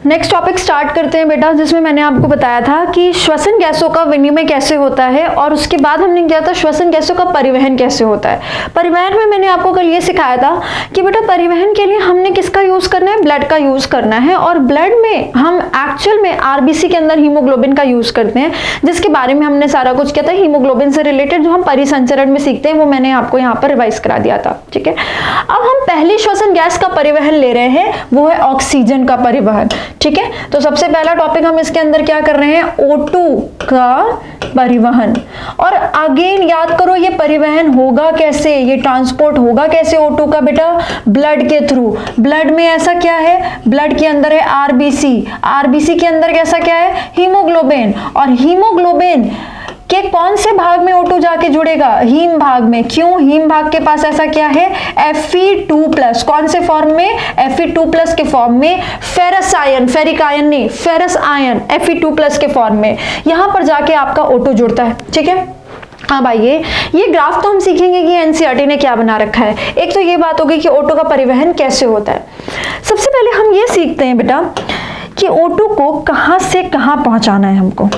Next topic start करते हैं बेटा, जिसमें मैंने आपको बताया था कि श्वसन गैसों का विनिमय कैसे होता है, और उसके बाद हमने किया था श्वसन गैसों का परिवहन कैसे होता है। परिवहन में मैंने आपको कल ये सिखाया था कि बेटा परिवहन के लिए हमने किसका यूज करना है, ब्लड का यूज करना है, और ब्लड में हम एक्चुअल में आरबीसी के अंदर हीमोग्लोबिन का यूज करते हैं, जिसके बारे में हमने सारा कुछ किया था। हीमोग्लोबिन से रिलेटेड जो हम परिसंचरण में सीखते हैं वो मैंने आपको यहाँ पर रिवाइज करा दिया था। ठीक है, अब हम पहली श्वसन गैस का परिवहन ले रहे हैं, वो है ऑक्सीजन का परिवहन। ठीक है, तो सबसे पहला टॉपिक हम इसके अंदर क्या कर रहे हैं, O2 का परिवहन। और अगेन याद करो ये परिवहन होगा कैसे, ये ट्रांसपोर्ट होगा कैसे O2 का बेटा, ब्लड के थ्रू। ब्लड में ऐसा क्या है, ब्लड के अंदर है आरबीसी, आरबीसी के अंदर कैसा क्या है, हीमोग्लोबिन, और हीमोग्लोबिन के कौन से भाग में O2 जाके जुड़ेगा, हीम भाग में। क्यों, हीम भाग के पास ऐसा क्या है, Fe2+, कौन से फॉर्म में, Fe2+ के फॉर्म में, फेरस आयन, फेरिक आयन नहीं, फेरस आयन Fe2+ के फॉर्म में, यहां पर जाके आपका O2 जुड़ता है। ठीक है, हाँ भाई, ये ग्राफ तो हम सीखेंगे कि एनसीईआरटी ने क्या बना रखा है। एक तो ये बात होगी कि O2 का परिवहन कैसे होता है। सबसे पहले हम ये सीखते हैं बेटा कि O2 को कहां से कहां पहुंचाना है हमको।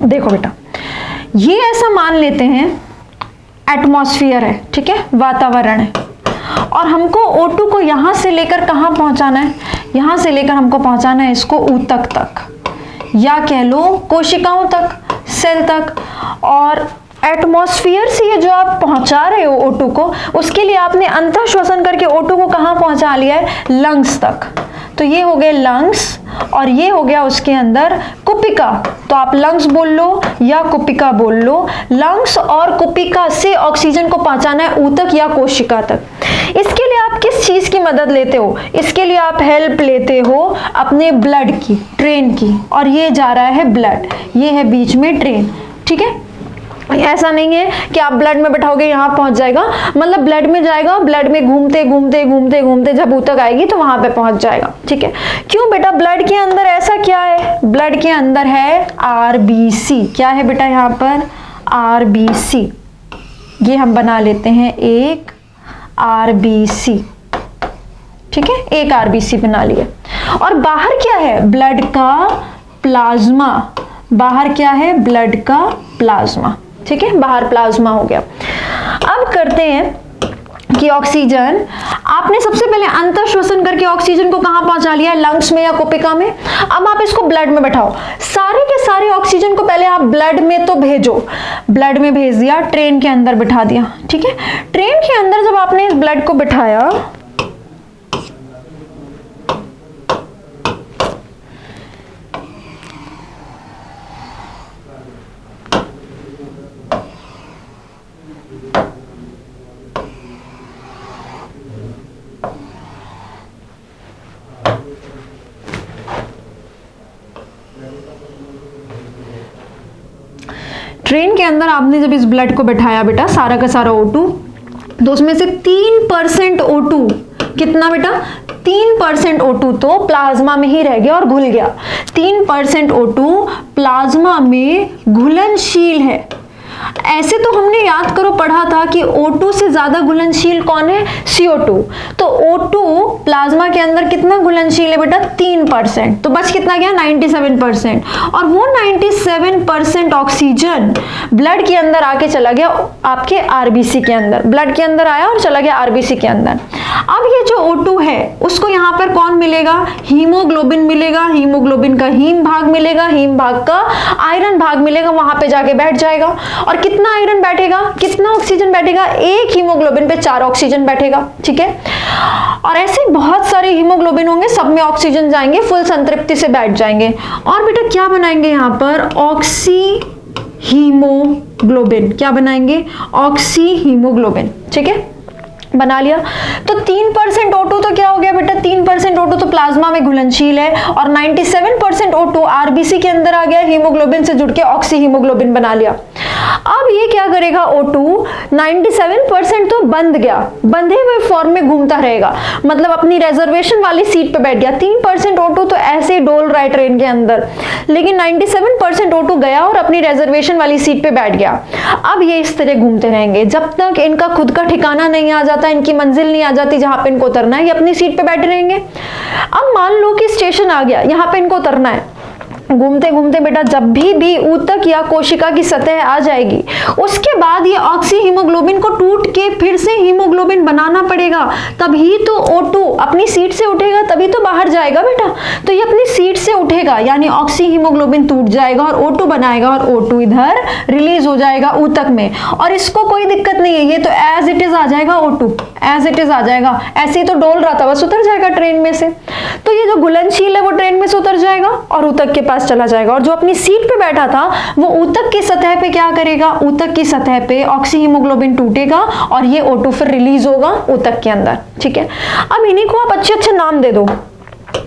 देखो बेटा, ये ऐसा मान लेते हैं एटमॉस्फेयर है, ठीक है, वातावरण है, और हमको O2 को यहां से लेकर कहां पहुंचाना है, यहां से लेकर हमको पहुंचाना है इसको ऊतक तक, या कह लो कोशिकाओं तक, सेल तक। और एटमॉस्फेयर से ये जो आप पहुंचा रहे हो O2 को, उसके लिए आपने अंतः श्वसन करके O2 को कहां पहुंचा लिया है, लंग्स तक। तो ये हो गए लंग्स, और ये हो गया उसके अंदर कुपिका। तो आप लंग्स बोल लो या कुपिका बोल लो, लंग्स और कुपिका से ऑक्सीजन को पहुंचाना है ऊतक या कोशिका तक। इसके लिए आप किस चीज की मदद लेते हो, इसके लिए आप हेल्प लेते हो अपने ब्लड की, ट्रेन की, और ये जा रहा है ब्लड, ये है बीच में ट्रेन। ठीक है, ऐसा नहीं है कि आप ब्लड में बैठाओगे यहां पहुंच जाएगा, मतलब ब्लड में जाएगा, ब्लड में घूमते घूमते घूमते घूमते जब ऊतक आएगी तो वहां पे पहुंच जाएगा। ठीक है, क्यों बेटा, ब्लड के अंदर ऐसा क्या है, ब्लड के अंदर है आरबीसी। क्या है बेटा यहां पर, आरबीसी। ये हम बना लेते हैं एक आरबीसी। ठीक है, एक आरबीसी बना लिया। और बाहर क्या है, ब्लड का प्लाज्मा, बाहर क्या है, ब्लड का प्लाज्मा। ठीक है, बाहर प्लाज्मा हो गया। अब करते हैं कि ऑक्सीजन, आपने सबसे पहले अंतः श्वसन करके ऑक्सीजन को कहां पहुंचा लिया है, लंग्स में या कुपिका में। अब आप इसको ब्लड में बैठाओ, सारे के सारे ऑक्सीजन को पहले आप ब्लड में तो भेजो, ब्लड में भेज दिया, ट्रेन के अंदर बिठा दिया। ठीक है, ट्रेन के अंदर जब आपने इस ब्लड को बिठाया, ट्रेन के अंदर आपने जब इस ब्लड को बैठाया बेटा, सारा का सारा O2, तो उसमें से 3% O2, कितना बेटा, 3% O2 तो प्लाज्मा में ही रह गया और घुल गया। 3% O2 प्लाज्मा में घुलनशील है। ऐसे तो हमने याद करो पढ़ा था कि O2 से ज्यादा घुलनशील कौन है, CO2। तो O2 प्लाज्मा के अंदर कितना घुलनशील है बेटा, 3%, तो बच कितना गया, 97%। और वो 97% ऑक्सीजन ब्लड के अंदर आके चला गया आपके आरबीसी के अंदर, ब्लड के अंदर आया और चला गया आरबीसी के अंदर। अब ये जो O2 है उसको यहाँ पर कौन मिलेगा, हीमोग्लोबिन मिलेगा, हीमोग्लोबिन का हीम भाग मिलेगा, हीम भाग का आयरन भाग मिलेगा, वहां पे जाके बैठ जाएगा। और कितना आयरन बैठेगा, कितना ऑक्सीजन बैठेगा, एक हीमोग्लोबिन पे 4 ऑक्सीजन बैठेगा। ठीक है, और ऐसे बहुत सारे हीमोग्लोबिन होंगे, सब में ऑक्सीजन जाएंगे, फुल संतृप्ति से बैठ जाएंगे। और बेटा क्या बनाएंगे यहाँ पर, ऑक्सी हीमोग्लोबिन। क्या बनाएंगे, ऑक्सी हीमोग्लोबिन। ठीक है, बना लिया। तो 3% O2 तो क्या हो गया बेटा, 3% O2 तो प्लाज्मा में घुलनशील है, और 97% O2 आरबीसी के अंदर आ गया, हीमोग्लोबिन से जुड़ के ऑक्सी हीमोग्लोबिन बना लिया। अब ये क्या करेगा O2, 97% तो बंध गया, बंधे हुए फॉर्म में घूमता रहेगा, मतलब अपनी रिजर्वेशन वाली सीट पे बैठ गया। 3% O2 तो ऐसे ही डोल रहा है ट्रेन के अंदर, लेकिन 97% O2 गया और अपनी रिजर्वेशन वाली सीट पे बैठ गया। अब ये इस तरह घूमते रहेंगे जब तक इनका खुद का ठिकाना नहीं आ जाता, इनकी मंजिल नहीं आ जाती जहां पे इनको उतरना है, ये अपनी सीट पे बैठे रहेंगे। अब मान लो कि स्टेशन आ गया, यहाँ पे इनको उतरना है। घूमते घूमते बेटा जब भी ऊतक या कोशिका की सतह आ जाएगी, उसके बाद ये ऑक्सी हीमोग्लोबिन को टूट के फिर से हीमोग्लोबिन बनाना पड़ेगा, तभी तो O2 अपनी सीट से उठेगा, तभी तो बाहर जाएगा बेटा। तो ये अपनी सीट से उठेगा, यानी ऑक्सी हीमोग्लोबिन टूट जाएगा और O2 बनाएगा, और O2 इधर रिलीज हो जाएगा ऊतक में, और इसको कोई दिक्कत नहीं है, ये तो एज इट इज आ जाएगा, O2 एज इट इज आ जाएगा। ऐसे ही तो डोल रहा था, बस उतर जाएगा ट्रेन में से। तो ये जो घुलनशील है वो ट्रेन में से उतर जाएगा और ऊतक के पास चला जाएगा, और जो अपनी सीट पे बैठा था वो ऊतक की सतह पे क्या करेगा, ऊतक की सतह पे ऑक्सी हीमोग्लोबिन टूटेगा और ये O2 फिर रिलीज होगा ऊतक के अंदर। ठीक है, अब इन्हीं को आप अच्छे अच्छे नाम दे दो।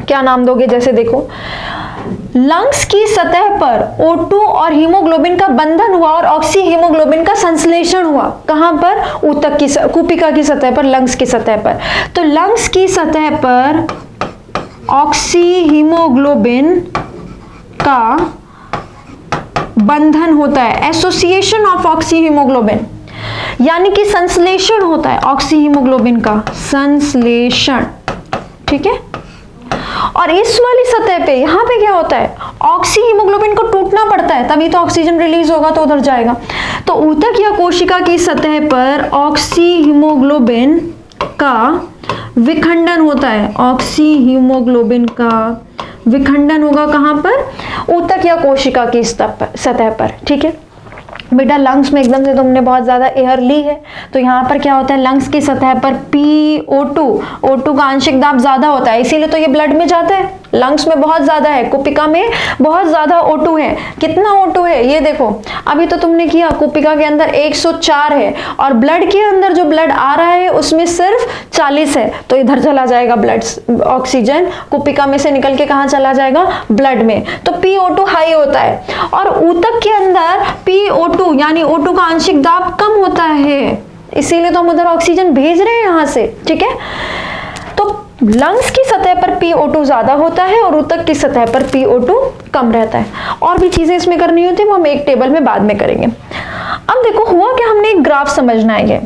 क्या नाम दोगे, जैसे देखो लंग्स की सतह पर O2 और हीमोग्लोबिन का बंधन हुआ और ऑक्सी हीमोग्लोबिन का संश्लेषण हुआ। कहां पर, ऊतक की कुपिका की सतह पर, लंग्स की सतह पर। तो लंग्स की सतह पर ऑक्सी हीमोग्लोबिन का बंधन होता है, एसोसिएशन ऑफ ऑक्सी हीमोग्लोबिन, यानी कि संश्लेषण होता है ऑक्सी हीमोग्लोबिन का, संश्लेषण। ठीक है, और इस वाली सतह पे यहां पे क्या होता है, ऑक्सी हीमोग्लोबिन को टूटना पड़ता है, तभी तो ऑक्सीजन रिलीज होगा, तो उधर जाएगा। तो ऊतक या कोशिका की सतह पर ऑक्सी हीमोग्लोबिन का विखंडन होता है, ऑक्सी हीमोग्लोबिन का विखंडन होगा कहां पर, ऊतक या कोशिका की सतह पर। ठीक है बेटा, लंग्स में एकदम से तुमने बहुत ज्यादा एयर ली है, तो यहाँ पर क्या होता है, लंग्स की सतह पर PO2 का आंशिक दाब ज्यादा होता है, इसीलिए तो ये ब्लड में जाता है। लंग्स में बहुत ज्यादा है, कुपिका में बहुत ज्यादा O2 है। कितना O2 है ये देखो, अभी तो तुमने किया, कुपिका के अंदर 104 है और ब्लड के अंदर जो ब्लड आ रहा है उसमें सिर्फ 40 है, तो इधर चला जाएगा ब्लड, ऑक्सीजन कुपिका में से निकल के कहाँ चला जाएगा, ब्लड में। तो PO2 हाई होता है, और ऊतक के अंदर PO2 यानी O2 का आंशिक दाब कम होता है, इसीलिए तो हम उधर ऑक्सीजन भेज रहे हैं यहां से। ठीक है, तो लंग्स की सतह पर PO2 ज्यादा होता है और ऊतक की सतह पर PO2 कम रहता है। और भी चीजें इसमें करनी होती है, वो हम एक टेबल में बाद में करेंगे। अब देखो हुआ क्या, हमने एक ग्राफ समझना है। ये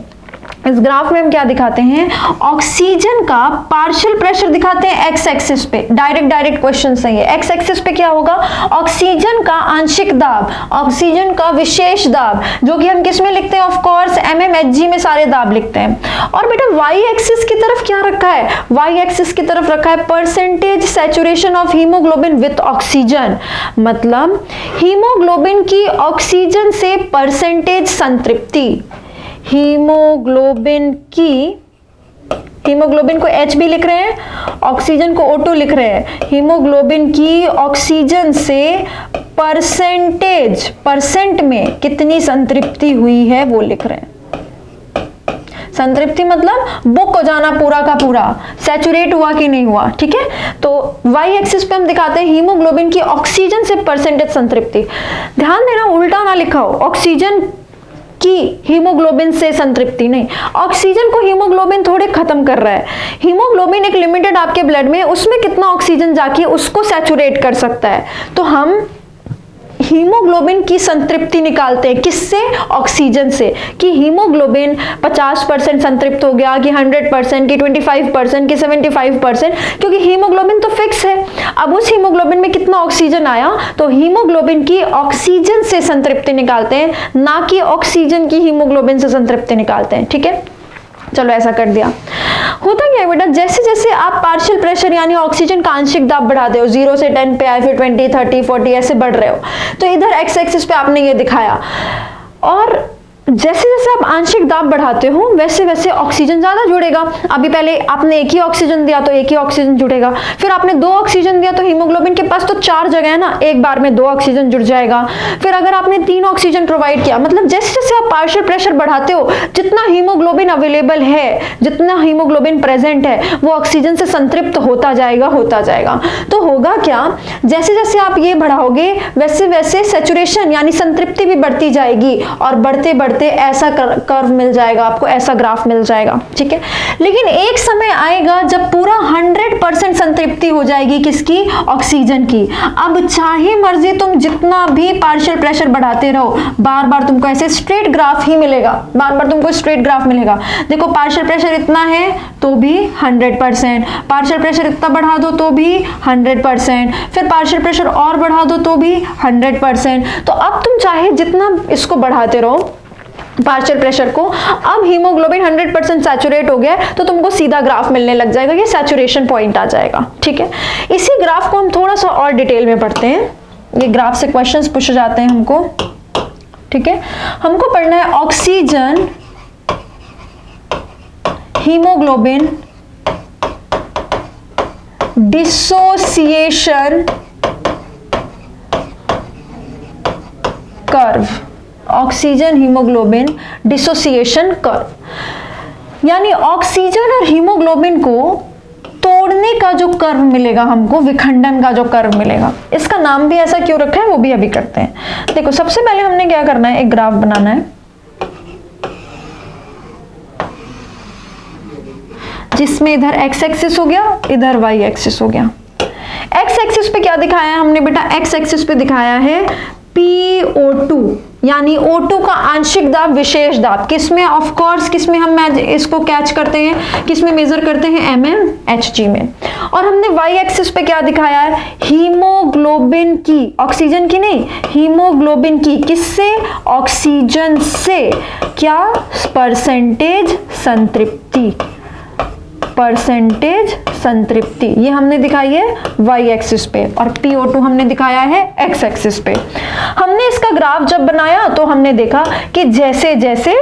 इस ग्राफ में हम क्या दिखाते हैं, ऑक्सीजन का पार्शियल प्रेशर दिखाते हैं एक्स एक्सिस पे, डायरेक्ट क्वेश्चन है ये। एक्स एक्सिस पे क्या होगा, ऑक्सीजन का आंशिक दाब, ऑक्सीजन का विशेष दाब, जो कि हम किस में लिखते हैं, ऑफ कोर्स mmHg में सारे दाब लिखते हैं। और बेटा वाई एक्सिस की तरफ क्या रखा है, वाई एक्सिस की तरफ रखा है percentage saturation of haemoglobin with oxygen, मतलब हीमोग्लोबिन की ऑक्सीजन से परसेंटेज संतृप्ति। हीमोग्लोबिन को H भी लिख रहे हैं, ऑक्सीजन को O2 लिख रहे हैं। हीमोग्लोबिन की ऑक्सीजन से परसेंट में कितनी संतृप्ति हुई है वो लिख रहे हैं। संतृप्ति मतलब बुक हो जाना पूरा का पूरा, सैचुरेट हुआ कि नहीं हुआ। ठीक है, तो वाई एक्सिस पे हम दिखाते हैं हीमोग्लोबिन की ऑक्सीजन से परसेंटेज संतृप्ति। ध्यान देना उल्टा ना लिखा हो, ऑक्सीजन की हीमोग्लोबिन से संतृप्ति नहीं, ऑक्सीजन को हीमोग्लोबिन थोड़े खत्म कर रहा है। हीमोग्लोबिन एक लिमिटेड आपके ब्लड में, उसमें कितना ऑक्सीजन जाके उसको सैचुरेट कर सकता है, तो हम हीमोग्लोबिन की संतृप्ति निकालते हैं किससे, ऑक्सीजन से, कि हीमोग्लोबिन 50% संतृप्त हो गया, कि 100%, कि 25%, कि 75%, क्योंकि हीमोग्लोबिन तो फिक्स है। अब उस हीमोग्लोबिन में कितना ऑक्सीजन आया, तो हीमोग्लोबिन की ऑक्सीजन से संतृप्ति निकालते हैं, ना कि ऑक्सीजन की हीमोग्लोबिन से संतृप्ति निकालते हैं। ठीक है, चलो ऐसा कर दिया। होता क्या है बेटा, जैसे जैसे आप पार्शियल प्रेशर यानी ऑक्सीजन का आंशिक दाब बढ़ाते हो, 0 से 10 पे आए, फिर 20, 30, 40 ऐसे बढ़ रहे हो, तो इधर एक्स एक्सिस पे आपने ये दिखाया, और जैसे जैसे आप आंशिक दाब बढ़ाते हो वैसे वैसे ऑक्सीजन ज्यादा जुड़ेगा। अभी पहले आपने एक ही ऑक्सीजन दिया तो एक ही ऑक्सीजन जुड़ेगा, फिर आपने 2 ऑक्सीजन दिया तो हीमोग्लोबिन के पास तो 4 जगह है ना, एक बार में 2 ऑक्सीजन जुड़ जाएगा। फिर अगर आपने 3 ऑक्सीजन प्रोवाइड किया, मतलब जैसे जैसे आप पार्शियल प्रेशर बढ़ाते हो जितना हीमोग्लोबिन अवेलेबल है, जितना हीमोग्लोबिन प्रेजेंट है वो ऑक्सीजन से संतृप्त होता जाएगा। तो होगा क्या, जैसे जैसे आप ये बढ़ाओगे वैसे वैसे सैचुरेशन यानी संतृप्ति भी बढ़ती जाएगी और बढ़ते बढ़ते ऐसा कर्व मिल जाएगा आपको, ऐसा ग्राफ मिल जाएगा, ठीक है। लेकिन एक समय आएगा जब पूरा 100% संतृप्ति हो जाएगी किसकी, ऑक्सीजन की। अब चाहे मर्जी तुम जितना भी पार्शियल प्रेशर बढ़ाते रहो, बार बार तुमको ऐसे स्ट्रेट ग्राफ ही मिलेगा, बार बार तुमको स्ट्रेट ग्राफ मिलेगा। देखो पार्शियल प्रेशर इतना है तो भी 100%, पार्शियल प्रेशर इतना बढ़ा दो तो भी 100%, फिर पार्शियल प्रेशर और बढ़ा दो तो भी 100%। तो अब तुम चाहे जितना इसको बढ़ाते रहो पार्शियल प्रेशर को, अब हीमोग्लोबिन 100% सैचुरेट हो गया तो तुमको सीधा ग्राफ मिलने लग जाएगा, ये सैचुरेशन पॉइंट आ जाएगा, ठीक है। इसी ग्राफ को हम थोड़ा सा और डिटेल में पढ़ते हैं, ये ग्राफ से क्वेश्चंस पूछे जाते हैं हमको, ठीक है। हमको पढ़ना है oxygen haemoglobin dissociation curve, oxygen haemoglobin dissociation curve, यानी ऑक्सीजन और हीमोग्लोबिन को तोड़ने का जो कर्व मिलेगा हमको, विखंडन का जो कर्व मिलेगा, इसका नाम भी ऐसा क्यों रखा है वो भी अभी करते हैं। देखो सबसे पहले हमने क्या करना है, एक ग्राफ बनाना है जिसमें इधर एक्स एक्सिस हो गया, इधर वाई एक्सिस हो गया। एक्स एक्सिस पे क्या दिखाया है हमने बेटा, एक्स एक्सिस पे दिखाया है PO2 यानी O2 का आंशिक दाब विशेष दाब, किसमें, ऑफ कोर्स किसमें हम इसको कैच करते हैं, किसमें मेजर करते हैं, mmHg में। और हमने y एक्सिस पे क्या दिखाया है, हीमोग्लोबिन की, ऑक्सीजन की नहीं, हीमोग्लोबिन की, किससे, ऑक्सीजन से, क्या, परसेंटेज संतृप्ति, परसेंटेज संतृप्ति, ये हमने दिखाई है y एक्सिस पे, और PO2 हमने दिखाया है x एक्सिस पे। हमने इसका ग्राफ जब बनाया तो हमने देखा कि जैसे जैसे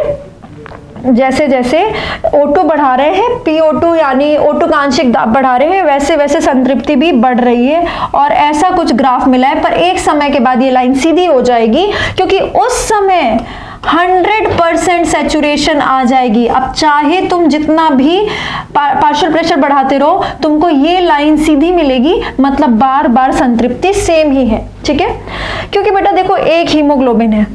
O2 बढ़ा रहे हैं, PO2 यानी O2 का आंशिक दाब बढ़ा रहे हैं, वैसे वैसे संतृप्ति भी बढ़ रही है, और ऐसा कुछ ग्राफ मिला है। पर एक समय के बाद ये लाइन सीधी हो जाएगी क्योंकि उस समय 100% सैचुरेशन आ जाएगी। अब चाहे तुम जितना भी पार्शियल प्रेशर बढ़ाते रहो तुमको ये लाइन सीधी मिलेगी, मतलब बार बार संतृप्ति सेम ही है, ठीक है। क्योंकि बेटा देखो एक हीमोग्लोबिन है,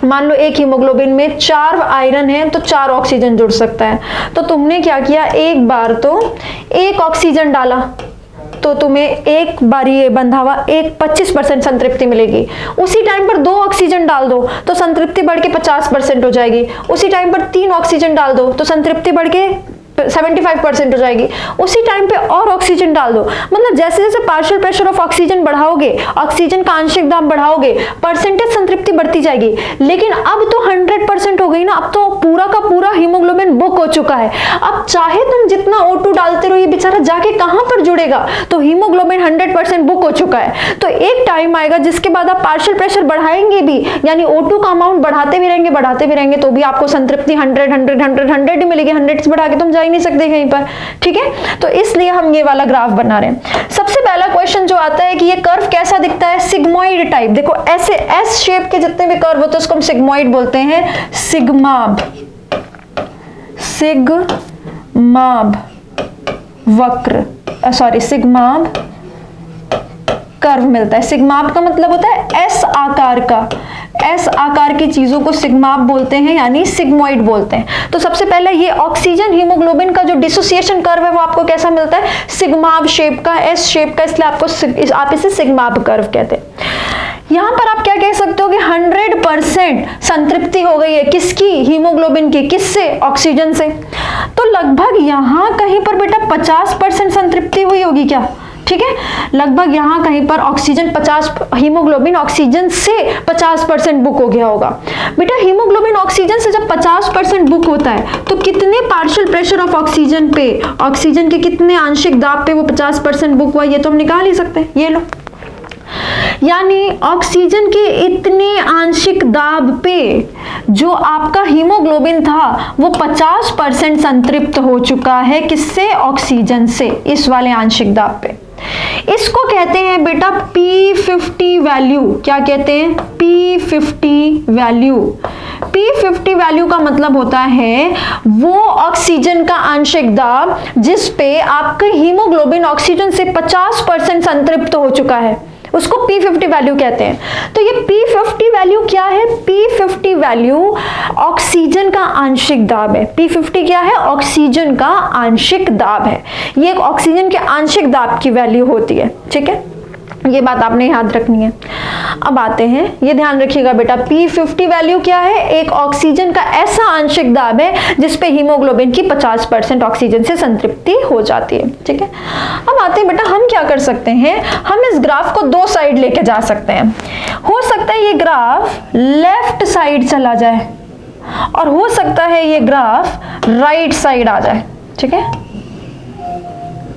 मान लो एक हीमोग्लोबिन में 4 आयरन है तो 4 ऑक्सीजन जुड़ सकता है। तो तुमने क्या किया, एक बार तो 1 ऑक्सीजन डाला तो तुम्हें एक बारी ये बंधा हुआ 25% संतृप्ति मिलेगी। उसी टाइम पर 2 ऑक्सीजन डाल दो तो संतृप्ति बढ़ के 50% हो जाएगी। उसी टाइम पर 3 ऑक्सीजन डाल दो तो संतृप्ति बढ़ के 75% हो जाएगी। उसी टाइम पे और ऑक्सीजन डाल दो, मतलब जैसे जैसे पार्शियल प्रेशर ऑफ ऑक्सीजन बढ़ाओगे, ऑक्सीजन का आंशिक दाब बढ़ाओगे, परसेंटेज संतृप्ति बढ़ती जाएगी। लेकिन अब तो 100% हो गई ना, अब तो पूरा का पूरा हीमोग्लोबिन बुक हो चुका है। अब चाहे तुम जितना O2 डालते रहो ये बेचारा जाके कहां पर जुड़ेगा, तो हीमोग्लोबिन 100% बुक हो चुका है। तो एक टाइम आएगा जिसके बाद आप पार्शियल प्रेशर बढ़ाएंगे भी, यानी O2 का अमाउंट बढ़ाते भी रहेंगे तो भी आपको संतृप्ति 100 ही मिलेगी। 100 से बढ़ा के तुम जा ही नहीं सकते कहीं पर, ठीक है। तो इसलिए हम ये वाला ग्राफ बना रहे हैं। सबसे पहला क्वेश्चन जो आता है कि ये कर्व कैसा दिखता है, सिग्मोइड टाइप। देखो ऐसे एस शेप के जितने भी कर्व होते हैं उसको हम सिग्मोइड बोलते हैं, सिग्माब वक्र, सिग्माब कर्व मिलता है। सिग्माब का मतलब होता है एस आकार का, एस आकार की चीजों को सिग्माब बोलते हैं यानी सिग्मोइड बोलते हैं। तो सबसे पहले ये ऑक्सीजन हीमोग्लोबिन का जो डिसोसिएशन कर्व है वो आपको कैसा मिलता है, सिग्माब शेप का, एस शेप का, इसलिए आप इसे सिग्माब कर्व कहते हैं। यहां पर आप क्या कह सकते हो कि 100% संतृप्ति हो गई है, किसकी, हीमोग्लोबिन की, किससे, ऑक्सीजन से। तो लगभग यहां कहीं पर बेटा 50% संतृप्ति हुई होगी क्या, ठीक है। लगभग यहां कहीं पर ऑक्सीजन 50, हीमोग्लोबिन ऑक्सीजन से 50% बुक हो गया होगा। बेटा हीमोग्लोबिन ऑक्सीजन से जब 50% बुक होता है तो कितने पार्शियल प्रेशर ऑफ ऑक्सीजन पे, ऑक्सीजन के कितने आंशिक दाब पे वो 50% बुक हुआ, ये तो हम निकाल ही सकते हैं। ये लो, यानी ऑक्सीजन के इतने आंशिक दाब पे जो आपका हीमोग्लोबिन था वो 50% संतृप्त हो चुका है, किससे? ऑक्सीजन से, इस वाले आंशिक दाब पे। इसको कहते हैं बेटा P50 वैल्यू। क्या कहते हैं? P50 value. P50 वैल्यू का मतलब होता है वो ऑक्सीजन का आंशिक दाब जिस पे आपका हीमोग्लोबिन ऑक्सीजन से 50% संतृप्त हो चुका है, उसको P50 वैल्यू कहते हैं। तो ये P50 वैल्यू क्या है? P50 वैल्यू ऑक्सीजन का आंशिक दाब है। P50 क्या है? ऑक्सीजन का आंशिक दाब है। ये एक ऑक्सीजन के आंशिक दाब की वैल्यू होती है, ठीक है, ये बात आपने याद रखनी है। अब आते हैं, ये ध्यान रखिएगा बेटा, P50 वैल्यू क्या है? एक ऑक्सीजन का ऐसा आंशिक दाब है जिसपे हीमोग्लोबिन की 50% ऑक्सीजन से संतृप्ति हो जाती है, ठीक है। अब आते हैं बेटा, हम क्या कर सकते हैं? हम इस ग्राफ को दो साइड लेके जा सकते हैं। हो सकता है ये ग्राफ लेफ्ट साइड चला जाए और हो सकता है ये ग्राफ राइट साइड आ जाए, ठीक है।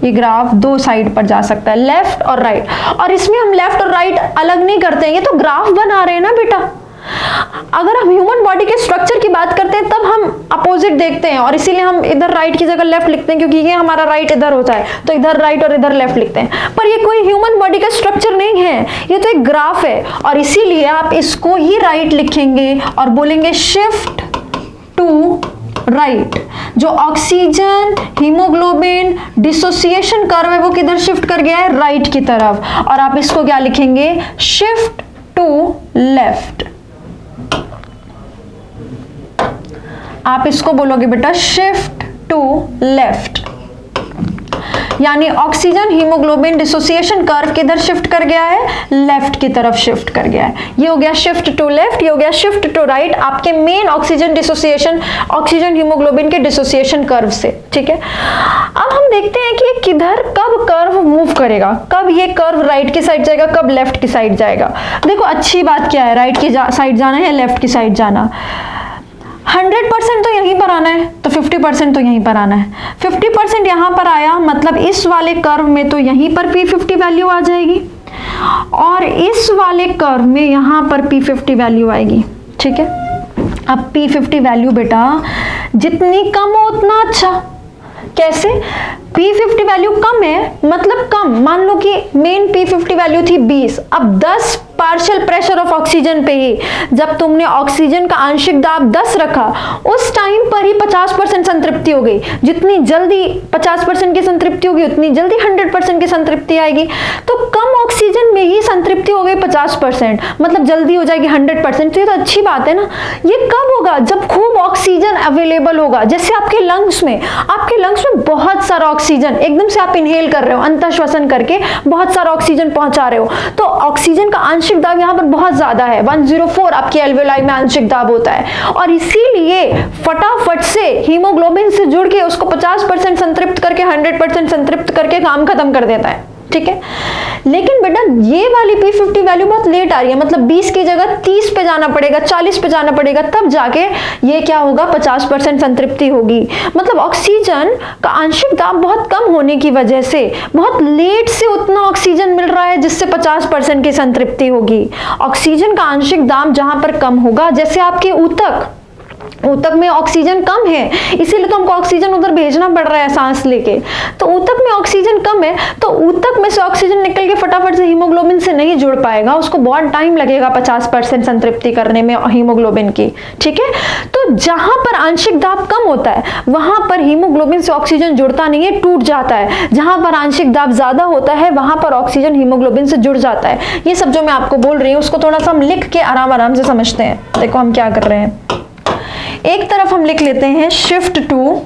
ये ग्राफ दो साइड पर जा सकता है, लेफ्ट और राइट। और इसमें हम लेफ्ट और राइट अलग नहीं करते हैं, ये तो ग्राफ बना रहे हैं ना बेटा। अगर हम ह्यूमन बॉडी के स्ट्रक्चर की बात करते हैं तब हम अपोजिट देखते हैं, और इसीलिए हम इधर राइट की जगह लेफ्ट लिखते हैं, क्योंकि ये हमारा राइट इधर होता है तो इधर राइट और इधर लेफ्ट लिखते हैं। पर ये कोई ह्यूमन बॉडी का स्ट्रक्चर नहीं है, ये तो एक ग्राफ है, और इसीलिए आप इसको ही राइट लिखेंगे और बोलेंगे शिफ्ट टू राइट। जो ऑक्सीजन हीमोग्लोबिन डिसोसिएशन कर्व है वो किधर शिफ्ट कर गया है? राइट की तरफ। और आप इसको क्या लिखेंगे? Shift to left. आप इसको बोलोगे बेटा शिफ्ट टू लेफ्ट, यानी ऑक्सीजन हीमोग्लोबिन डिसोसिएशन कर्व किधर शिफ्ट कर गया है? लेफ्ट की तरफ शिफ्ट कर गया है। ये हो गया शिफ्ट टू लेफ्ट, ये हो गया शिफ्ट टू राइट, आपके main oxygen dissociation, oxygen haemoglobin के डिसोसिएशन कर्व से, ठीक है। अब हम देखते हैं कि ये किधर कब कर्व मूव करेगा, कब ये कर्व राइट की साइड जाएगा, कब लेफ्ट की साइड जाएगा। देखो अच्छी बात क्या है, राइट की साइड जाना है या लेफ्ट की साइड जाना? 100% तो यहीं पर आना है, तो 50% तो यहीं पर आना है। 50% यहां पर आया, मतलब इस वाले कर्व में तो यहीं पर P50 वैल्यू आ जाएगी, और इस वाले कर्व में यहां पर P50 वैल्यू आएगी, ठीक है। अब P50 वैल्यू बेटा जितनी कम हो उतना अच्छा। कैसे? P50 वैल्यू कम है, मतलब कम, मान लो कि मेन P50 वैल्यू थी 20, अब 10 पार्शियल प्रेशर ऑफ ऑक्सीजन पे ही, जब तुमने ऑक्सीजन का आंशिक दाब 10 रखा उस टाइम पर ही 50% संतृप्ति हो गई। जितनी जल्दी 50% की संतृप्ति होगी उतनी जल्दी 100% की संतृप्ति आएगी। तो कम ऑक्सीजन में ही संतृप्ति हो गई 50%, मतलब जल्दी हो जाएगी 100%। तो ये तो अच्छी बात है ना। ये कब होगा? जब खूब ऑक्सीजन अवेलेबल होगा। जैसे आपके लंग्स में बहुत सारा ऑक्सीजन एकदम से आप इनहेल कर रहे हो, अंतःश्वसन करके बहुत सारा ऑक्सीजन पहुंचा रहे हो, तो ऑक्सीजन का आंशिक दाब यहाँ पर बहुत ज्यादा है, 104 आपके एल्वेओलाई में आंशिक दाब होता है, और इसीलिए फटाफट से हीमोग्लोबिन से जुड़ के उसको 50% संतृप्त करके 100% संतृप्त करके काम खत्म कर देता है, ठीक है। लेकिन बेटा ये वाली P50 वैल्यू बहुत लेट आ रही है, मतलब 20 की जगह 30 पे जाना पड़ेगा, 40 पे जाना पड़ेगा, तब जाके ये क्या होगा? 50% संतृप्ति होगी। मतलब ऑक्सीजन का आंशिक दाब बहुत कम होने की वजह से बहुत लेट से उतना ऑक्सीजन मिल रहा है जिससे 50% की संतृप्ति होगी। ऑक्सीजन का आंशिक दाब जहां पर कम होगा, जैसे आपके ऊतक में ऑक्सीजन कम है, इसीलिए तो हमको ऑक्सीजन उधर भेजना पड़ रहा है सांस लेके। तो ऊतक में ऑक्सीजन कम है, तो ऊतक में से ऑक्सीजन निकल के फटाफट से हीमोग्लोबिन से नहीं जुड़ पाएगा, उसको बहुत टाइम लगेगा 50% संतृप्ति करने में हीमोग्लोबिन की, ठीक है। तो जहां पर आंशिक दाब कम होता है वहां पर हीमोग्लोबिन से ऑक्सीजन जुड़ता नहीं है, टूट जाता है। जहां पर आंशिक दाब ज्यादा होता है वहां पर ऑक्सीजन हीमोग्लोबिन से जुड़ जाता है। ये सब जो मैं आपको बोल रही हूँ उसको थोड़ा सा हम लिख के आराम से समझते हैं। देखो हम क्या कर रहे हैं, एक तरफ हम लिख लेते हैं शिफ्ट टू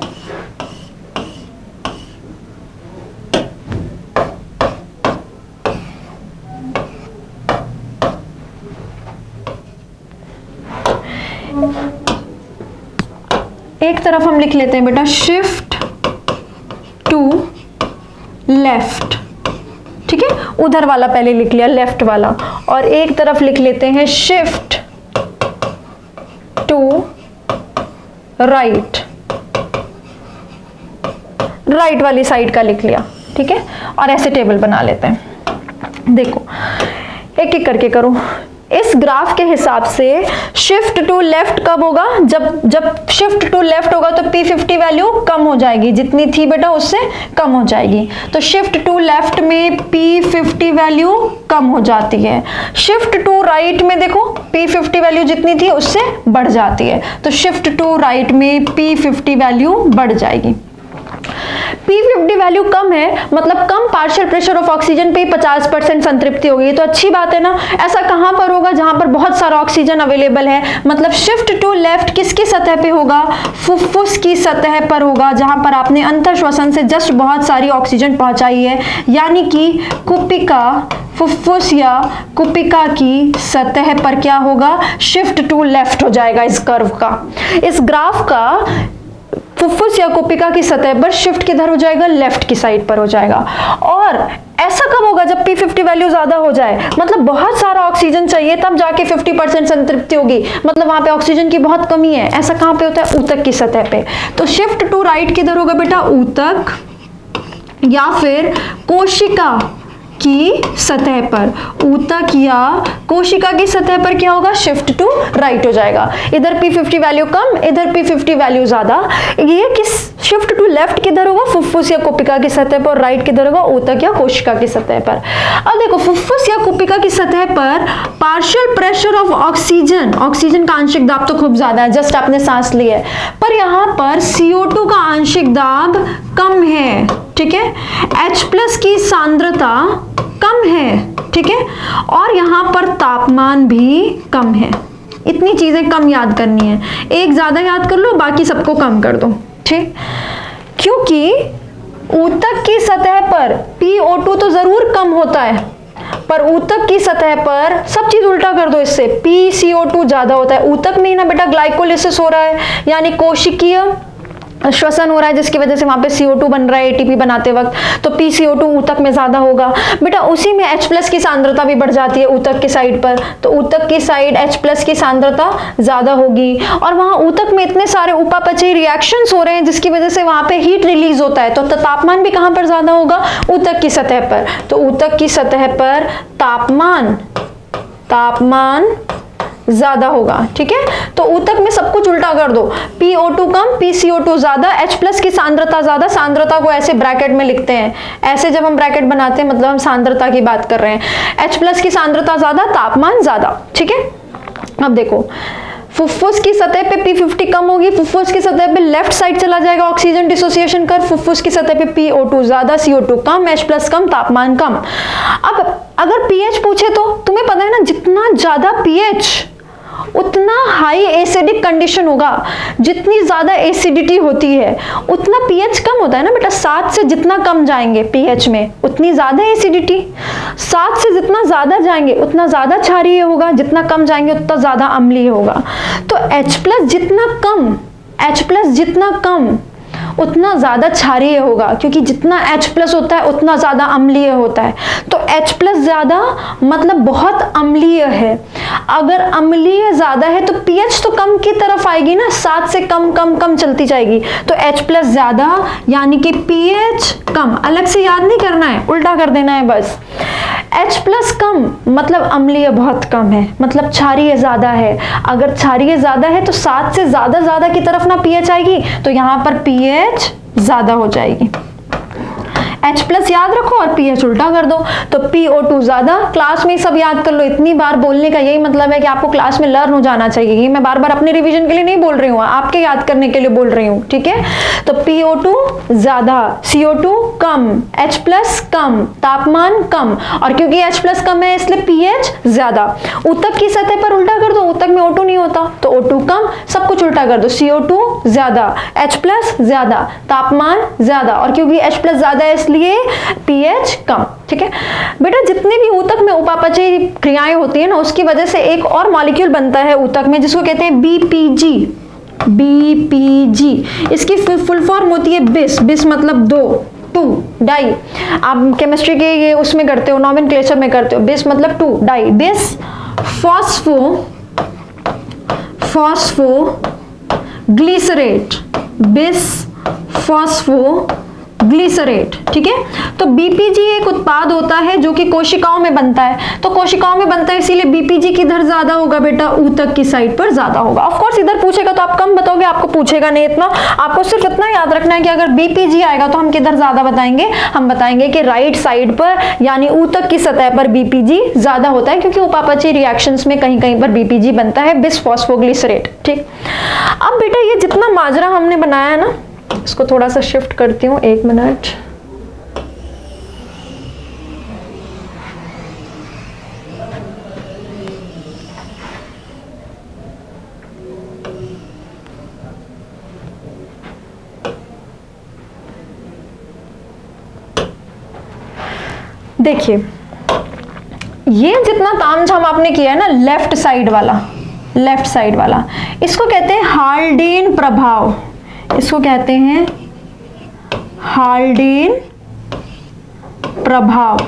बेटा शिफ्ट टू लेफ्ट, ठीक है। उधर वाला पहले लिख लिया, लेफ्ट वाला, और एक तरफ लिख लेते हैं शिफ्ट टू राइट, राइट वाली साइड का लिख लिया, ठीक है। और ऐसे टेबल बना लेते हैं। देखो एक एक करके करो। इस ग्राफ के हिसाब से शिफ्ट टू लेफ्ट कब होगा? जब शिफ्ट टू लेफ्ट होगा तो P50 वैल्यू कम हो जाएगी, जितनी थी बेटा उससे कम हो जाएगी। तो शिफ्ट टू लेफ्ट में P50 वैल्यू कम हो जाती है। शिफ्ट टू राइट में देखो P50 वैल्यू जितनी थी उससे बढ़ जाती है। तो शिफ्ट टू राइट में P50 वैल्यू बढ़ जाएगी। P50 वैल्यू कम है मतलब कम पार्शियल प्रेशर ऑफ ऑक्सीजन पे 50% संतृप्ति होगी, तो अच्छी बात है ना। ऐसा कहां पर होगा? जहां पर बहुत सारा ऑक्सीजन अवेलेबल है। मतलब शिफ्ट टू लेफ्ट किसकी सतह पे होगा? फुफ्फुस की सतह पर होगा, जहां पर आपने अंतर श्वसन से जस्ट बहुत सारी ऑक्सीजन पहुंचाई है, यानी कि कुपिका, फुफ्फुस या कुपिका की सतह पर क्या होगा? शिफ्ट टू लेफ्ट हो जाएगा इस कर्व का। इस ग्राफ का फुफ्फुस या कुपिका की सतह पर शिफ्ट किधर हो जाएगा? लेफ्ट की साइड पर हो जाएगा। और ऐसा कब होगा? जब P50 वैल्यू ज्यादा हो जाए, मतलब बहुत सारा ऑक्सीजन चाहिए, तब जाके 50% संतृप्ति होगी, मतलब वहां पे ऑक्सीजन की बहुत कमी है। ऐसा कहां पे होता है? ऊतक की सतह पे। तो शिफ्ट टू राइट किधर होगा बेटा? ऊतक या फिर कोशिका की सतह पर। ऊतक या कोशिका की सतह पर क्या होगा? शिफ्ट टू राइट हो जाएगा। इधर P50 वैल्यू कम, इधर P50 वैल्यू ज्यादा। ये किस शिफ्ट टू लेफ्ट किधर होगा? फुफ्फुस या कुपिका की सतह पर। राइट किधर होगा? ऊतक या कोशिका की सतह पर। अब देखो फुफ्फुस या कुपिका की सतह पर partial pressure of oxygen, oxygen का आंशिक दाब तो खूब ज्यादा है, जस्ट आपने सांस ली है, पर यहां पर CO2 का आंशिक दाब कम है, ठीक है। H+ की सांद्रता कम है, ठीक है, और यहां पर तापमान भी कम है। इतनी चीजें कम याद करनी है, एक ज्यादा याद कर लो, बाकी सबको कम कर दो, ठीक। क्योंकि ऊतक की सतह पर PO2 तो जरूर कम होता है, पर ऊतक की सतह पर सब चीज उल्टा कर दो, इससे PCO2 ज्यादा होता है। ऊतक में ही ना बेटा ग्लाइकोलिसिस हो रहा है, यानी कोशिकीय श्वसन हो रहा है, जिसकी वजह से वहां पे CO2 बन रहा है ATP बनाते वक्त, तो PCO2 ऊतक में ज्यादा होगा बेटा। उसी में H+ की सांद्रता भी बढ़ जाती है ऊतक की साइड पर, तो ऊतक की साइड H+ की सांद्रता ज्यादा होगी, और वहां ऊतक में इतने सारे उपापचयी रिएक्शंस हो रहे हैं, जिसकी वजह से वहां पे हीट रिलीज होता है, तो तापमान भी कहां पर ज्यादा होगा? ऊतक की सतह पर। तो ऊतक की सतह पर तापमान ज्यादा होगा, ठीक है। तो ऊतक में सब कुछ उल्टा कर दो, PO2 कम, PCO2 ज्यादा, H+ की सांद्रता ज्यादा। सांद्रता को ऐसे ब्रैकेट में लिखते हैं, ऐसे जब हम ब्रैकेट बनाते हैं मतलब हम सांद्रता की बात कर रहे हैं। H+ की सांद्रता ज्यादा, तापमान ज्यादा, ठीक है। अब देखो फुफ्फुस की सतह पे P50 कम होगी, फुफ्फुस की सतह पे लेफ्ट साइड चला जाएगा ऑक्सीजन डिसोसिएशन कर, फुफ्फुस की सतह पे PO2 ज्यादा, CO2 कम, H+ कम, तापमान कम। अब अगर pH पूछे तो तुम्हें पता है ना, जितना ज्यादा pH उतना हाई एसिडिक कंडीशन होगा। जितनी ज्यादा एसिडिटी होती है उतना pH कम होता है ना बेटा। 7 से जितना कम जाएंगे pH में उतनी ज्यादा एसिडिटी, 7 से जितना ज्यादा जाएंगे उतना ज्यादा क्षारीय होगा, जितना कम जाएंगे उतना ज्यादा अम्लीय होगा। तो H+ जितना कम उतना ज्यादा क्षारीय होगा, क्योंकि जितना H+ होता है उतना ज्यादा अम्लीय होता है। तो H+ ज्यादा मतलब बहुत अम्लीय है। अगर अम्लीय ज्यादा है तो pH तो कम की तरफ आएगी ना, 7 से कम कम कम चलती जाएगी। तो H+ ज्यादा यानी कि pH कम। अलग से याद नहीं करना है, उल्टा कर देना है बस। H+ कम मतलब अम्लीय बहुत कम है, मतलब क्षारीय ज्यादा है। अगर क्षारीय ज्यादा है तो 7 से ज्यादा की तरफ ना pH आएगी, तो यहां पर pH ज्यादा हो जाएगी। H+ याद रखो और pH उल्टा कर दो, तो PO2 ज्यादा। क्लास में सब याद कर लो, इतनी बार बोलने का यही मतलब है कि आपको क्लास में लर्न हो जाना चाहिए। ये मैं बार बार अपने रिवीजन के लिए नहीं बोल रही हूँ, आपके याद करने के लिए बोल रही हूँ, ठीक है। तो PO2 ज्यादा, CO2 कम, H+ कम, तापमान कम, और क्योंकि H+ कम है इसलिए pH ज्यादा। ऊतक की सतह पर उल्टा कर दो, ऊतक में O2 नहीं होता तो O2 कम, सब कुछ उल्टा कर दो। CO2 ज्यादा, H+ ज्यादा, तापमान ज्यादा, और क्योंकि H+ ज्यादा है इसलिए pH कम, ठीक है बेटा। जितने भी ऊतक में उपापचयी क्रियाएं होती है ना, उसकी वजह से एक और मॉलिक्यूल बनता है ऊतक में, जिसको कहते हैं BPG। इसकी फुल फॉर्म होती है बिस मतलब टू डाई। आप केमिस्ट्री के ये उसमें करते हो, नॉमेनक्लेचर में करते हो, बिस मतलब 2 डाई। बिस फॉस्फो ग्लिसरेट, बिस फॉस्फो ग्लिसरेट, ठीक है। तो बीपीजी एक उत्पाद होता है जो कि कोशिकाओं में बनता है, तो कोशिकाओं में बनता है इसीलिए बीपीजी किधर ज्यादा होगा बेटा, ऊतक की साइड पर ज्यादा होगा। ऑफ कोर्स इधर पूछेगा तो आप कम बताओगे, आपको पूछेगा नहीं इतना, आपको सिर्फ इतना याद रखना है कि अगर बीपीजी आएगा तो हम किधर ज्यादा बताएंगे, हम बताएंगे कि राइट साइड पर यानी ऊतक की सतह पर बीपीजी ज्यादा होता है, क्योंकि उपापचयी रिएक्शंस में कहीं कहीं पर बीपीजी बनता है, बिसफॉस्फोग्लिसरेट, ठीक। अब बेटा ये जितना माजरा हमने बनाया है ना, इसको थोड़ा सा शिफ्ट करती हूँ, 1 मिनट। देखिए ये जितना तामझाम आपने किया है ना लेफ्ट साइड वाला, इसको कहते हैं हाल्डेन प्रभाव, इसको कहते हैं हाल्डेन प्रभाव,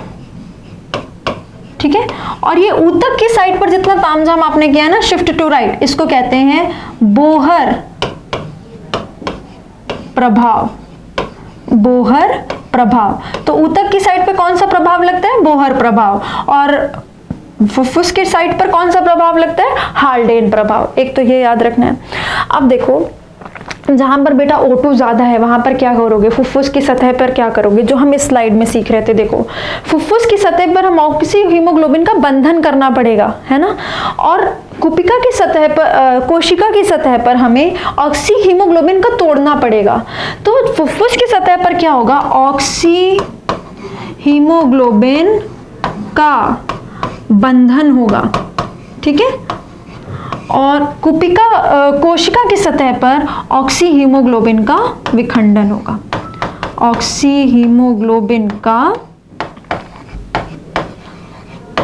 ठीक है। और ये ऊतक की साइड पर जितना तामझाम आपने किया है ना शिफ्ट टू राइट, इसको कहते हैं बोहर प्रभाव, बोहर प्रभाव। तो ऊतक की साइड पे कौन सा प्रभाव लगता है, बोहर प्रभाव, और फुफ्फुस की साइड पर कौन सा प्रभाव लगता है, हाल्डेन प्रभाव। एक तो ये याद रखना है। अब देखो जहां पर बेटा O2 ज्यादा है वहां पर क्या करोगे, फुफ्फुस की सतह पर क्या करोगे, जो हम इस स्लाइड में सीख रहे थे। देखो फुफ्फुस की सतह पर हम ऑक्सी हीमोग्लोबिन का बंधन करना पड़ेगा, है ना, और कुपिका की सतह पर, कोशिका की सतह पर हमें ऑक्सी हीमोग्लोबिन का तोड़ना पड़ेगा। तो फुफ्फुस की सतह पर क्या होगा, ऑक्सी हीमोग्लोबिन का बंधन होगा, ठीक है, और कुपिका कोशिका की सतह पर ऑक्सी हीमोग्लोबिन का विखंडन होगा, ऑक्सी हीमोग्लोबिन का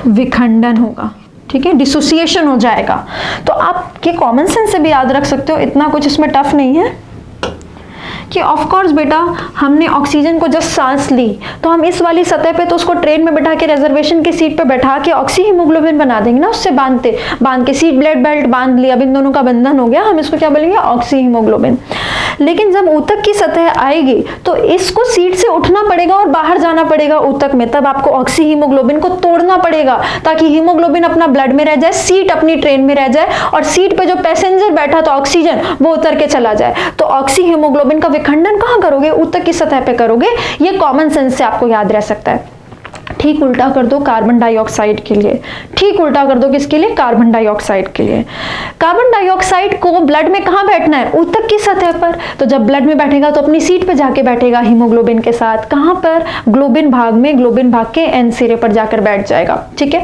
विखंडन होगा, ठीक है, डिसोसिएशन हो जाएगा। तो आप ये कॉमन सेंस से भी याद रख सकते हो, इतना कुछ इसमें टफ नहीं है कि ऑफ कोर्स बेटा हमने ऑक्सीजन को जस्ट सांस ली तो हम इस वाली सतह पे तो उसको ट्रेन में बैठा के रिजर्वेशन की सीट पे बैठा के ऑक्सी हीमोग्लोबिन बना देंगे ना, उससे बांध के सीट ब्लड बेल्ट बांध लिया, अब इन दोनों का बंधन हो गया, हम इसको क्या बोलेंगे, ऑक्सी हीमोग्लोबिन। लेकिन जब ऊतक की सतह आएगी तो इसको सीट से उठना पड़ेगा और बाहर जाना पड़ेगा ऊतक में, तब आपको ऑक्सी हीमोग्लोबिन को तोड़ना पड़ेगा ताकि हीमोग्लोबिन अपना ब्लड में रह जाए, सीट अपनी ट्रेन में रह जाए, और सीट पे जो पैसेंजर बैठा था ऑक्सीजन वो उतर के चला जाए। तो ऑक्सी हीमोग्लोबिन का विखंडन कहां करोगे, ऊतक की सतह पे करोगे। ये कॉमन सेंस से आपको याद रह सकता है। ठीक उल्टा कर दो कार्बन डाइऑक्साइड के लिए, ठीक उल्टा कर दो किसके लिए, कार्बन डाइऑक्साइड के लिए। कार्बन डाइऑक्साइड को ब्लड में कहां बैठना है, ऊतक की सतह पर। तो जब ब्लड में बैठेगा तो अपनी सीट पे जाके बैठेगा हीमोग्लोबिन के साथ, कहां पर, ग्लोबिन भाग में, ग्लोबिन भाग के एन सिरे पर जाकर बैठ जाएगा, ठीक है।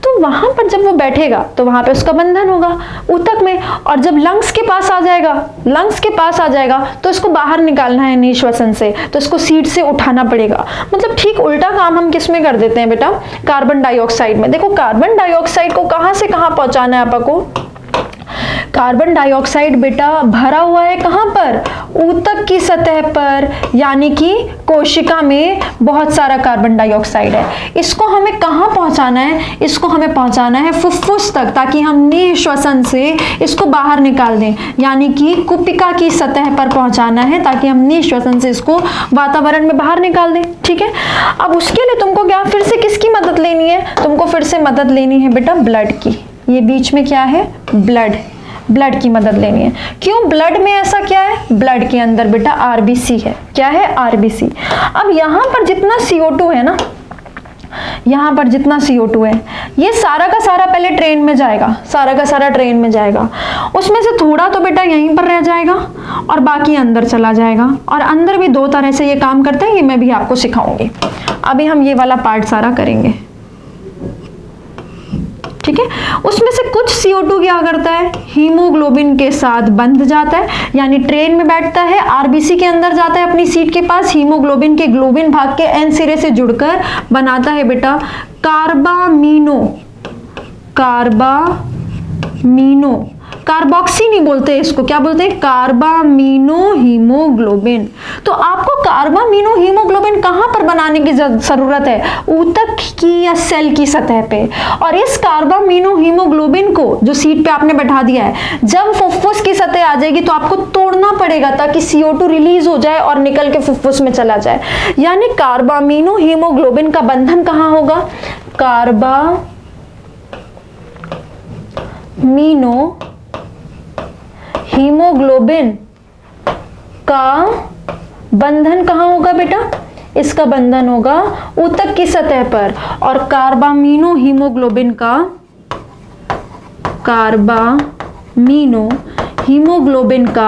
तो वहां पर जब वो बैठेगा तो वहां पे उसका बंधन होगा ऊतक में, और जब लंग्स के पास आ जाएगा, लंग्स के पास आ जाएगा तो इसको बाहर निकालना है निश्वसन से, तो इसको सीट से उठाना पड़ेगा। मतलब ठीक उल्टा काम हम किस में कर देते हैं बेटा, कार्बन डाइऑक्साइड में। देखो कार्बन डाइऑक्साइड को कहां से कहां पहुंचाना है आपको, कार्बन डाइऑक्साइड बेटा भरा हुआ है कहां पर, ऊतक की सतह पर, यानी कि कोशिका में बहुत सारा कार्बन डाइऑक्साइड है। इसको हमें कहां पहुंचाना है, इसको हमें पहुंचाना है फुफ्फुस तक, ताकि हम निश्वसन से इसको बाहर निकाल दें, यानी कि कुपिका की सतह पर पहुंचाना है ताकि हम निश्वसन से इसको वातावरण में बाहर निकाल दें, ठीक है। अब उसके लिए तुमको क्या फिर से किसकी मदद लेनी है, तुमको फिर से मदद लेनी है बेटा ब्लड की। ये बीच में क्या है, ब्लड, ब्लड की मदद लेनी है। क्यों, ब्लड में ऐसा क्या है, ब्लड के अंदर बेटा आरबीसी है, क्या है, आरबीसी। अब यहां पर जितना CO2 है ना, यहां पर जितना CO2 है ये सारा का सारा पहले ट्रेन में जाएगा, सारा का सारा ट्रेन में जाएगा, उसमें से थोड़ा तो बेटा यहीं पर रह जाएगा और बाकी अंदर चला जाएगा। और अंदर भी दो तरह से ये काम करते हैं, ये मैं भी आपको सिखाऊंगी। अभी हम ये वाला पार्ट सारा करेंगे, ठीक है। उसमें से कुछ CO2 क्या करता है, हीमोग्लोबिन के साथ बंध जाता है, यानी ट्रेन में बैठता है, आरबीसी के अंदर जाता है अपनी सीट के पास, हीमोग्लोबिन के ग्लोबिन भाग के एन सिरे से जुड़कर बनाता है बेटा कार्बामीनो, कार्बामीनो कार्बोक्सी नहीं बोलते इसको, क्या बोलते हैं? Carbamino haemoglobin. तो आपको कार्बामिनो हीमोग्लोबिन कहां पर बनाने की जरूरत है? ऊतक की या सेल की सतह पे। और इस कार्बामिनो हीमोग्लोबिन को जो सीट पे आपने बैठा दिया है, जब फुफ्फुस की सतह आ जाएगी तो आपको तोड़ना पड़ेगा ताकि CO2 रिलीज हो जाए और निकल के फुफ्फुस में चला जाए। यानी कार्बामिनो हीमोग्लोबिन का बंधन कहां होगा? कार्बामिनो हीमोग्लोबिन का बंधन कहां होगा बेटा? इसका बंधन होगा ऊतक की सतह पर। और कार्बामिनो हीमोग्लोबिन का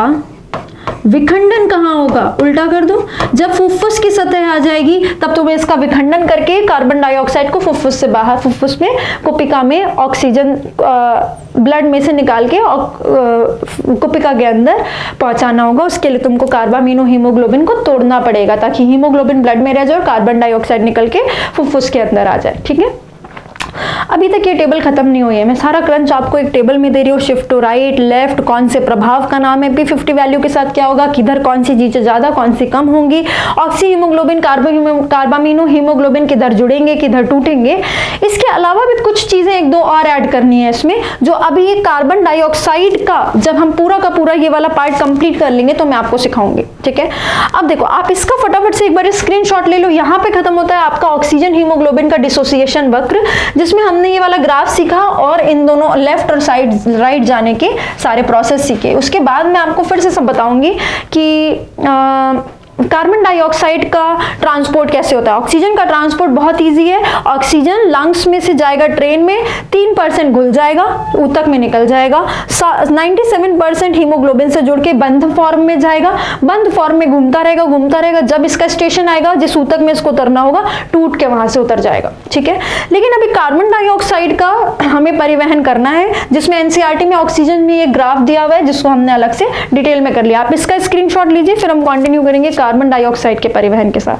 विखंडन कहां होगा? उल्टा कर दो, जब फुफ्फुस की सतह आ जाएगी तब तुम्हें इसका विखंडन करके कार्बन डाइऑक्साइड को फुफ्फुस से बाहर, फुफ्फुस में कुपिका में ऑक्सीजन ब्लड में से निकाल के कुपिका के अंदर पहुंचाना होगा। उसके लिए तुमको कार्बामिनो हीमोग्लोबिन को तोड़ना पड़ेगा ताकि हीमोग्लोबिन ब्लड में रह जाए और कार्बन डाइऑक्साइड निकल के फुफ्फुस के अंदर आ जाए। ठीक है, अभी तक ये टेबल खत्म नहीं हुई है, मैं सारा क्रंच आपको एक टेबल में दे रही हूँ। शिफ्ट टू राइट, लेफ्ट, कौन से प्रभाव का नाम है, P50 वैल्यू के साथ क्या होगा, किधर कौन सी चीजें ज्यादा कौन सी कम होंगी, ऑक्सी हीमोग्लोबिन कार्बामिनो हीमोग्लोबिन किधर जुड़ेंगे किधर टूटेंगे। इसके अलावा भी कुछ चीजें एक दो और ऐड करनी है इसमें, जो अभी ये कार्बन डाइऑक्साइड का जब हम पूरा का पूरा ये वाला पार्ट कंप्लीट कर लेंगे तो मैं आपको सिखाऊंगी। ठीक है, अब देखो आप इसका फटाफट से एक बार स्क्रीनशॉट ले लो। यहाँ पे खत्म होता है आपका ऑक्सीजन हीमोग्लोबिन का डिसोसिएशन वक्र, जिसमें हमने ये वाला ग्राफ सीखा और इन दोनों लेफ्ट और साइड राइट जाने के सारे प्रोसेस सीखे। उसके बाद मैं आपको फिर से सब बताऊंगी कि कार्बन डाइऑक्साइड का ट्रांसपोर्ट कैसे होता है। ऑक्सीजन का ट्रांसपोर्ट बहुत इजी है। ऑक्सीजन लंग्स में से जाएगा ट्रेन में, 3% घुल जाएगा, ऊतक में निकल जाएगा। 97% हीमोग्लोबिन से जुड़ के बंध फॉर्म में जाएगा, बंध फॉर्म में घूमता रहेगा। जब इसका स्टेशन आएगा जिस ऊतक में इसको उतरना होगा, टूट के वहां से उतर जाएगा। ठीक है, लेकिन अभी कार्बन डाइऑक्साइड का हमें परिवहन करना है, जिसमें एनसीईआरटी में ऑक्सीजन में ये ग्राफ दिया हुआ है, जिसको हमने अलग से डिटेल में कर लिया। आप इसका स्क्रीनशॉट लीजिए, फिर हम कंटिन्यू करेंगे कार्बन डाइऑक्साइड के परिवहन के साथ।